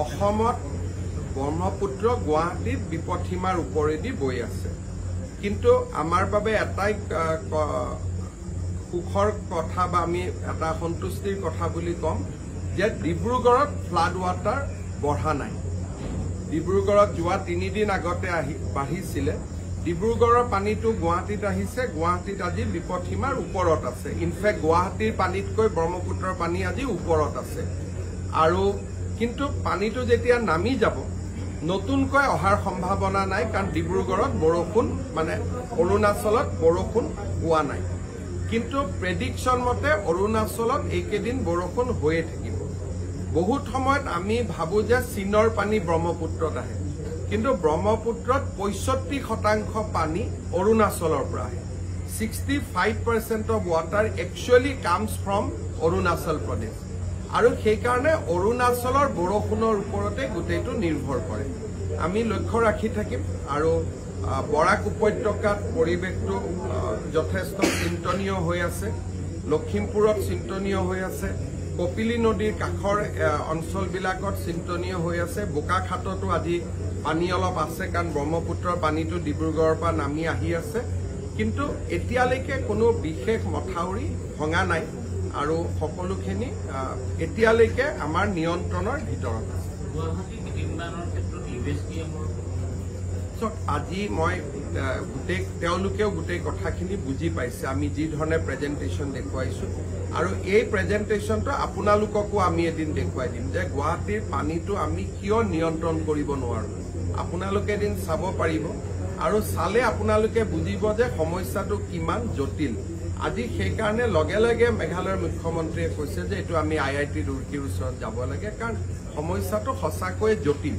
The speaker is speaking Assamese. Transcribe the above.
অসমত ব্ৰহ্মপুত্ৰ গুৱাহাটীৰ বিপদসীমাৰ ওপৰেদি বৈ আছে কিন্তু আমাৰ বাবে এটাই সুখৰ কথা বা আমি এটা সন্তুষ্টিৰ কথা বুলি কম যে ডিব্ৰুগড়ত ফ্লাড ৱাটাৰ বঢ়া নাই ডিব্ৰুগড়ত যোৱা 3 দিন আগতে বাঢ়িছিলে ডিব্ৰুগড়ৰ পানীটো গুৱাহাটীত আহিছে গুৱাহাটীত আজি বিপদসীমাৰ ওপৰত আছে ইনফেক্ট গুৱাহাটীৰ পানীতকৈ ব্ৰহ্মপুত্ৰৰ পানী আজি ওপৰত আছে আৰু কিন্তু পানীটো যেতিয়া নামি যাব নতুনকৈ অহাৰ সম্ভাৱনা নাই কাৰণ ডিব্ৰুগড়ত বৰষুণ মানে অৰুণাচলত বৰষুণ হোৱা নাই কিন্তু প্ৰেডিকশন মতে অৰুণাচলত এইকেদিন বৰষুণ হৈয়ে থাকিব বহুত সময়ত আমি ভাবো যে চীনৰ পানী ব্ৰহ্মপুত্ৰত আহে কিন্তু ব্ৰহ্মপুত্ৰত 65% পানী অৰুণাচলৰ পৰা আহে 65% of water actually comes from Arunachal Pradesh আৰু সেই কাৰণে অৰুণাচলৰ বৰষুণৰ ওপৰতে গোটেইটো নিৰ্ভৰ কৰে আমি লক্ষ্য ৰাখি থাকিম আৰু বৰাক উপত্যকাত পৰিৱেশটো যথেষ্ট চিন্তনীয় হৈ আছে লখিমপুৰত চিন্তনীয় হৈ আছে কপিলী নদীৰ কাষৰ অঞ্চলবিলাকত চিন্তনীয় হৈ আছে বোকাখাততো আজি পানী অলপ আছে কাৰণ ব্ৰহ্মপুত্ৰৰ পানীটো ডিব্ৰুগড়ৰ পৰা নামি আহি আছে কিন্তু এতিয়ালৈকে কোনো বিশেষ মথাউৰি ভঙা নাই আৰু সকলোখিনি এতিয়ালৈকে আমাৰ নিয়ন্ত্ৰণৰ ভিতৰত আছে আজি মই তেওঁলোকেও গোটেই কথাখিনি বুজি পাইছে আমি যি ধৰণে প্ৰেজেণ্টেশ্যন দেখুৱাইছো আৰু এই প্ৰেজেণ্টেশ্যনটো আপোনালোককো আমি এদিন দেখুৱাই দিম যে গুৱাহাটীৰ পানীটো আমি কিয় নিয়ন্ত্ৰণ কৰিব নোৱাৰো আপোনালোকে এদিন চাব পাৰিব আৰু চালে আপোনালোকে বুজিব যে সমস্যাটো কিমান জটিল আজি সেইকাৰণে লগে লগে মেঘালয়ৰ মুখ্যমন্ত্ৰীয়ে কৈছে যে এইটো আমি IIT ৰুড়কীৰ ওচৰত যাব লাগে কাৰণ সমস্যাটো সঁচাকৈ জটিল